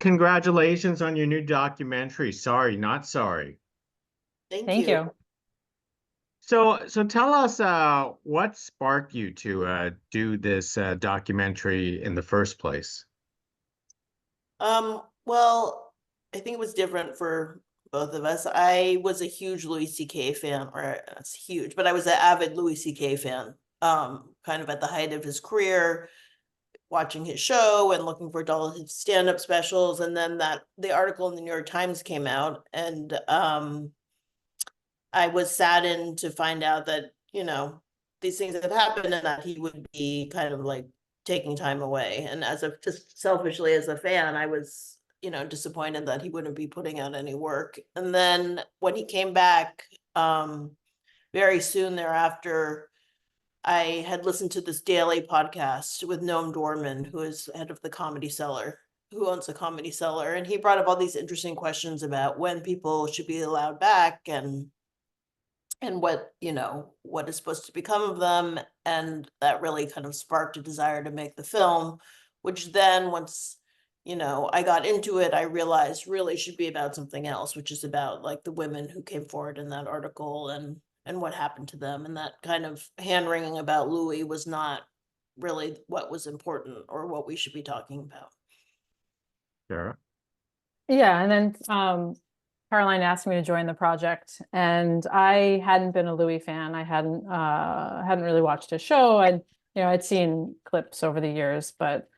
congratulations on your new documentary. Sorry, not sorry. Thank Thank you. you. So tell us what sparked you to do this documentary in the first place? Well, I think it was different for both of us. I was a huge Louis C.K. fan, or it's huge, but I was an avid Louis C.K. fan, kind of at the height of his career, watching his show and looking for all his stand-up specials. And then the article in the New York Times came out, and I was saddened to find out that, these things had happened and that he would be kind of like taking time away. And just selfishly as a fan, I was, disappointed that he wouldn't be putting out any work. And then when he came back, very soon thereafter, I had listened to this daily podcast with Noam Dorman, who is head of the Comedy Cellar, who owns the Comedy Cellar. And he brought up all these interesting questions about when people should be allowed back and what is supposed to become of them. And that really kind of sparked a desire to make the film, which then once, I got into it, I realized really should be about something else, which is about like the women who came forward in that article and what happened to them. And that kind of hand-wringing about Louis was not really what was important or what we should be talking about. Sure. Yeah, and then Caroline asked me to join the project, and I hadn't been a Louis fan. I hadn't really watched his show. I'd seen clips over the years, but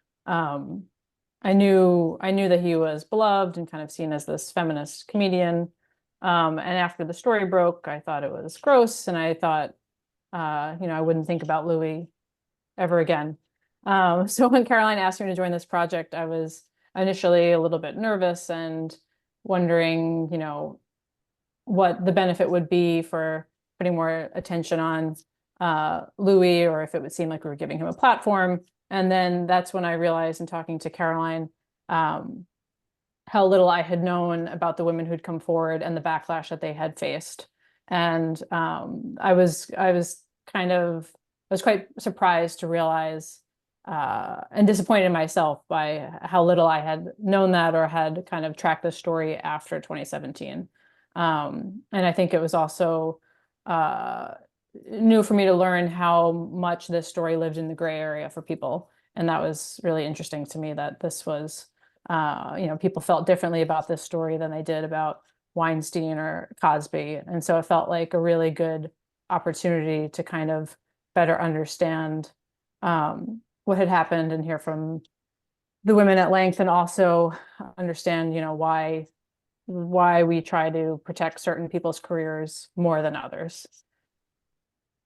I knew that he was beloved and kind of seen as this feminist comedian. And after the story broke, I thought it was gross, and I thought, I wouldn't think about Louis ever again. So when Caroline asked me to join this project, I was initially a little bit nervous and wondering, what the benefit would be for putting more attention on Louis, or if it would seem like we were giving him a platform. And then that's when I realized in talking to Caroline, how little I had known about the women who'd come forward and the backlash that they had faced. And I was quite surprised to realize and disappointed in myself by how little I had known that or had kind of tracked the story after 2017. And I think it was also new for me to learn how much this story lived in the gray area for people. And that was really interesting to me, that this was, people felt differently about this story than they did about Weinstein or Cosby. And so it felt like a really good opportunity to kind of better understand what had happened and hear from the women at length, and also understand, why we try to protect certain people's careers more than others.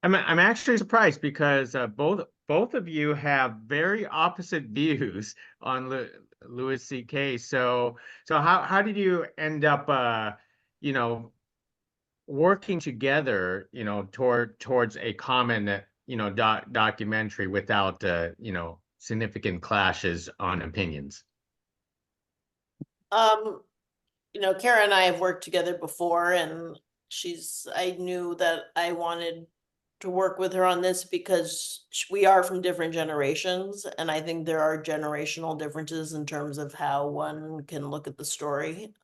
I'm actually surprised because both of you have very opposite views on Louis C.K. So how did you end up working together, towards a common documentary without significant clashes on opinions? Cara and I have worked together before, and I knew that I wanted to work with her on this because we are from different generations, and I think there are generational differences in terms of how one can look at the story.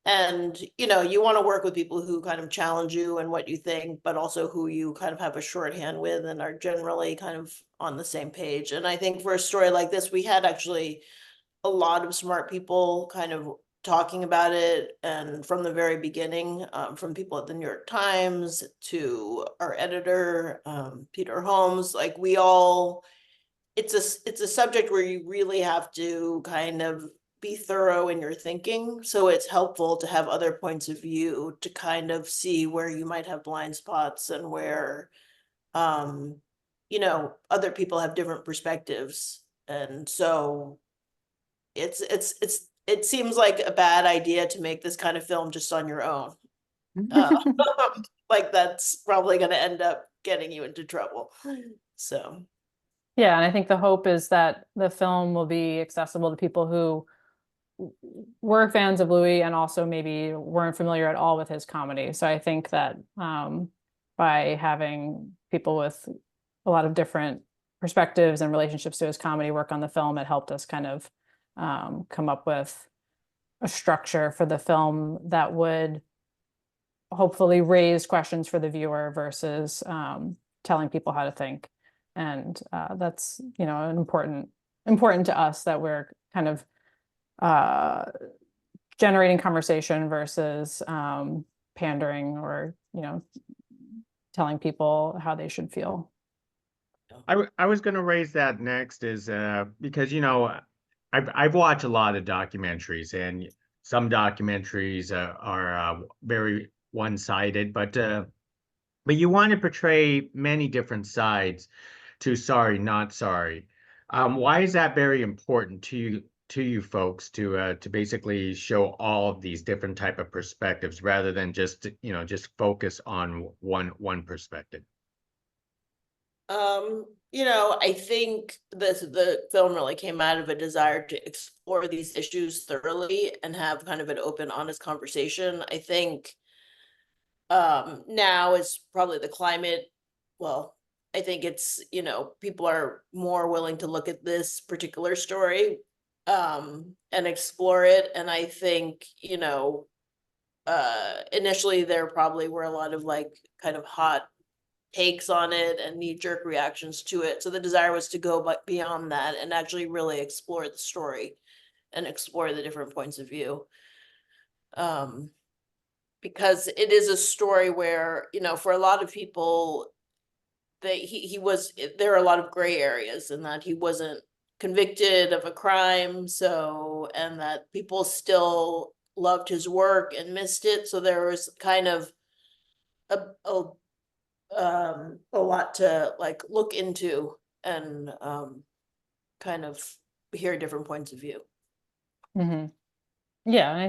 And you want to work with people who kind of challenge you and what you think, but also who you kind of have a shorthand with and are generally kind of on the same page. And I think for a story like this, we had actually a lot of smart people kind of talking about it, and from the very beginning, from people at the New York Times to our editor, Peter Holmes, like it's a subject where you really have to kind of be thorough in your thinking. So it's helpful to have other points of view to kind of see where you might have blind spots and where, other people have different perspectives. And so it seems like a bad idea to make this kind of film just on your own. Like that's probably going to end up getting you into trouble. So. Yeah, and I think the hope is that the film will be accessible to people who were fans of Louis and also maybe weren't familiar at all with his comedy. So I think that by having people with a lot of different perspectives and relationships to his comedy work on the film, it helped us kind of come up with a structure for the film that would hopefully raise questions for the viewer versus telling people how to think. And that's, you know, an important to us, that we're kind of generating conversation versus pandering or, you know, telling people how they should feel. I was going to raise that next is because, you know, I've watched a lot of documentaries, and some documentaries are very one-sided, but you want to portray many different sides to Sorry, Not Sorry. Why is that very important to you folks to basically show all of these different type of perspectives rather than just, you know, just focus on one perspective? You know, I think the film really came out of a desire to explore these issues thoroughly and have kind of an open, honest conversation. I think now is probably the climate. Well, I think it's, you know, people are more willing to look at this particular story and explore it. And I think, you know, initially there probably were a lot of like kind of hot takes on it and knee-jerk reactions to it. So the desire was to go beyond that and actually really explore the story and explore the different points of view. Because it is a story where, you know, for a lot of people, there are a lot of gray areas, in that he wasn't convicted of a crime, so, and that people still loved his work and missed it. So there was kind of a lot to like look into and kind of hear different points of view. Mm-hmm. Yeah, and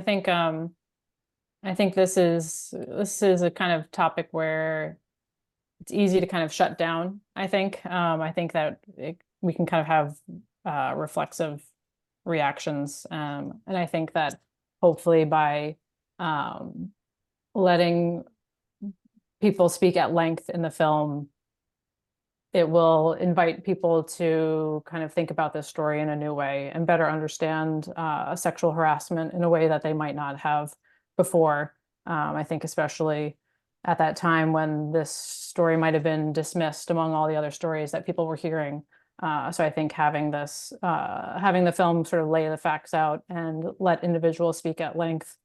I think this is a kind of topic where it's easy to kind of shut down. I think that we can kind of have reflexive reactions, and I think that hopefully by letting people speak at length in the film, it will invite people to kind of think about this story in a new way and better understand sexual harassment in a way that they might not have before. I think especially at that time when this story might have been dismissed among all the other stories that people were hearing. So I think having the film sort of lay the facts out and let individuals speak at length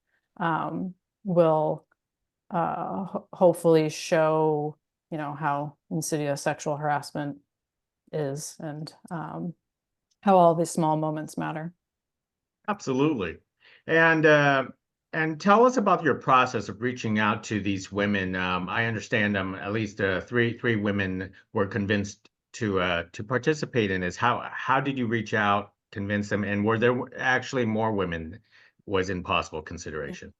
will hopefully show, you know, how insidious sexual harassment is, and how all these small moments matter. Absolutely. And tell us about your process of reaching out to these women. I understand at least three women were convinced to participate in this. How did you reach out, convince them, and were there actually more women was in possible consideration?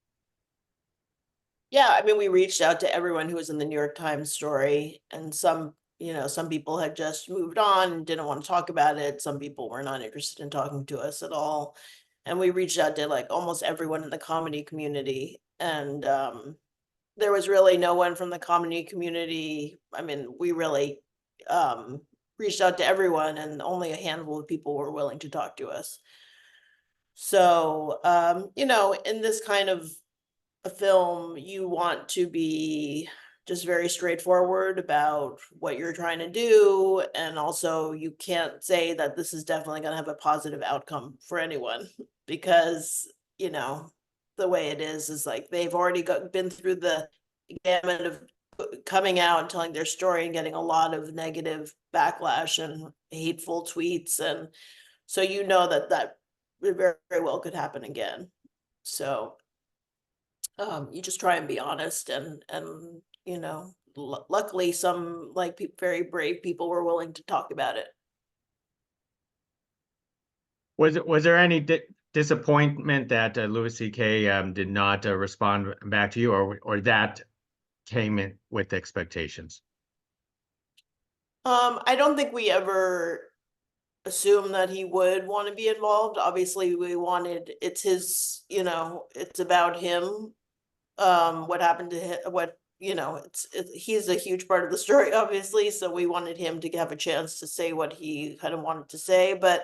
Yeah, I mean, we reached out to everyone who was in the New York Times story, and some, you know, some people had just moved on and didn't want to talk about it. Some people were not interested in talking to us at all. And we reached out to like almost everyone in the comedy community. And there was really no one from the comedy community. I mean, we really reached out to everyone, and only a handful of people were willing to talk to us. So, you know, in this kind of a film, you want to be just very straightforward about what you're trying to do. And also, you can't say that this is definitely going to have a positive outcome for anyone, because, you know, the way it is like they've already been through the gamut of coming out and telling their story and getting a lot of negative backlash and hateful tweets. And so, you know, that very, very well could happen again. So you just try and be honest, and you know, luckily some like very brave people were willing to talk about it. Was there any disappointment that Louis C.K. Did not respond back to you, or that came in with expectations? I don't think we ever assumed that he would want to be involved. Obviously, it's his, you know, it's about him. What happened to him, what, you know, he's a huge part of the story, obviously, so we wanted him to have a chance to say what he kind of wanted to say. But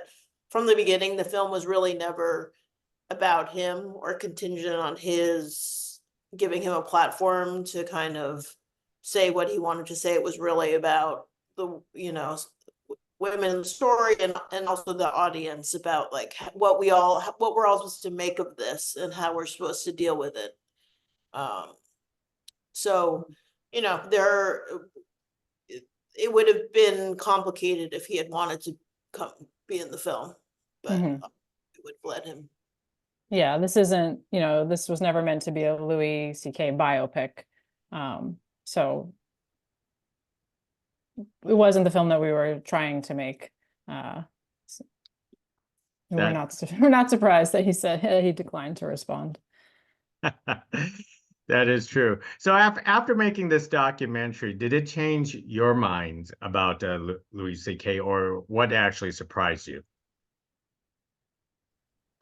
from the beginning, the film was really never about him or contingent on his giving him a platform to kind of say what he wanted to say. It was really about the, you know, women in the story, and also the audience, about like what we're all supposed to make of this and how we're supposed to deal with it. So, you know, it would have been complicated if he had wanted to come be in the film, but Mhm. it would have let him. Yeah, this isn't, you know, this was never meant to be a Louis C.K. biopic. So it wasn't the film that we were trying to make. We're not surprised that he said he declined to respond. That is true. So after making this documentary, did it change your minds about Louis C.K. or what actually surprised you?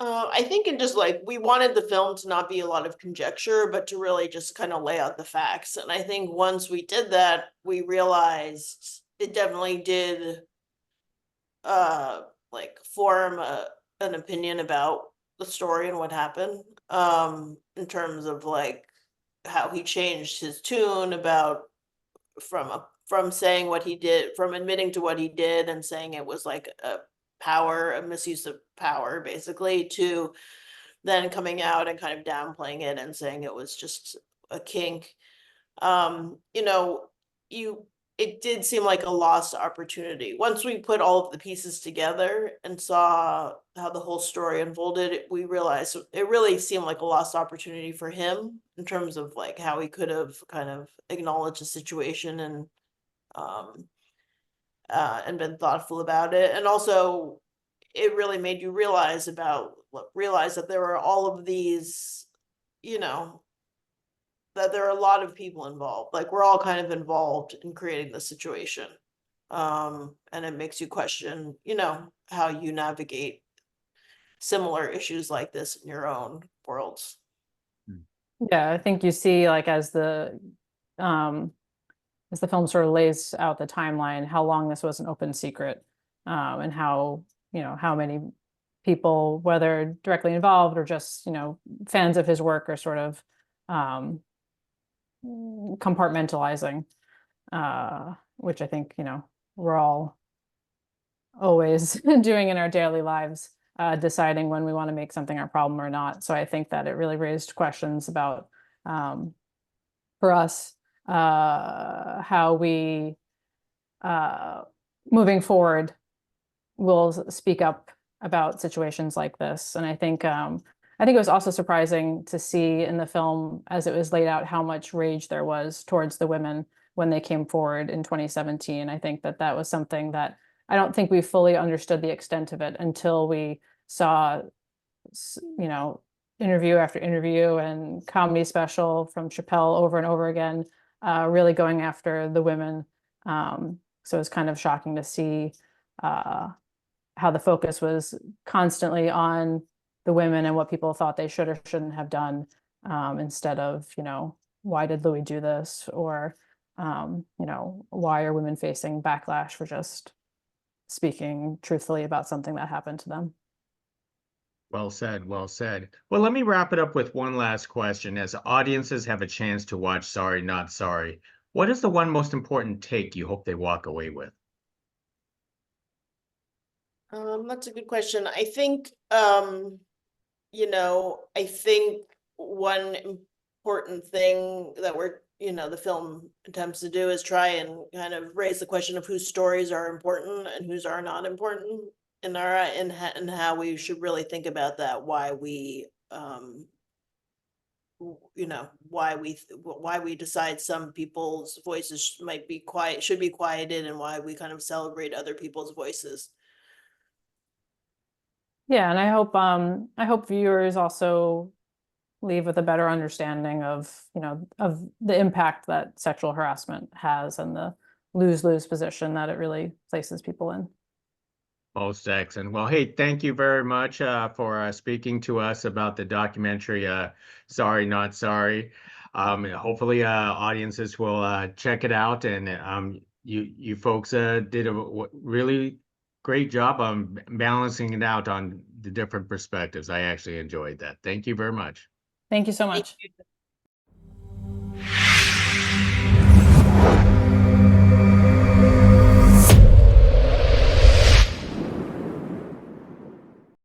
I think it just like we wanted the film to not be a lot of conjecture, but to really just kind of lay out the facts. And I think once we did that, we realized it definitely did like form an opinion about the story and what happened. In terms of like how he changed his tune about from saying what he did, from admitting to what he did and saying it was like a misuse of power, basically, to then coming out and kind of downplaying it and saying it was just a kink. You know, it did seem like a lost opportunity. Once we put all of the pieces together and saw how the whole story unfolded, we realized it really seemed like a lost opportunity for him in terms of like how he could have kind of acknowledged the situation um and been thoughtful about it. And also it really made you realize that there were all of these, you know, that there are a lot of people involved. Like we're all kind of involved in creating the situation. And it makes you question, you know, how you navigate similar issues like this in your own worlds. Yeah, I think you see like um as the film sort of lays out the timeline, how long this was an open secret, and how, you know, how many people, whether directly involved or just, you know, fans of his work, are sort of um, compartmentalizing, which I think, you know, we're all always doing in our daily lives, deciding when we want to make something our problem or not. So I think that it really raised questions about, for us, how we, moving forward, will speak up about situations like this. And I think it was also surprising to see in the film, as it was laid out, how much rage there was towards the women when they came forward in 2017. I think that that was something that I don't think we fully understood the extent of it until we saw, you know, interview after interview and comedy special from Chappelle over and over again, really going after the women. So it's kind of shocking to see how the focus was constantly on the women and what people thought they should or shouldn't have done, instead of, you know, why did Louis do this? Or, you know, why are women facing backlash for just speaking truthfully about something that happened to them? Well said, well said. Well, let me wrap it up with one last question. As audiences have a chance to watch Sorry, Not Sorry, what is the one most important take you hope they walk away with? That's a good question. I think, you know, I think one important thing that the film attempts to do is try and kind of raise the question of whose stories are important and whose are not important in our and how we should really think about that. Why we, you know, why we decide some people's voices should be quieted, and why we kind of celebrate other people's voices. Yeah, and I hope viewers also leave with a better understanding of, you know, of the impact that sexual harassment has and the lose-lose position that it really places people in. Most excellent. Well, hey, thank you very much for speaking to us about the documentary Sorry, Not Sorry. Hopefully, audiences will check it out, and you folks did a really great job on balancing it out on the different perspectives. I actually enjoyed that. Thank you very much. Thank you so Thank much. you.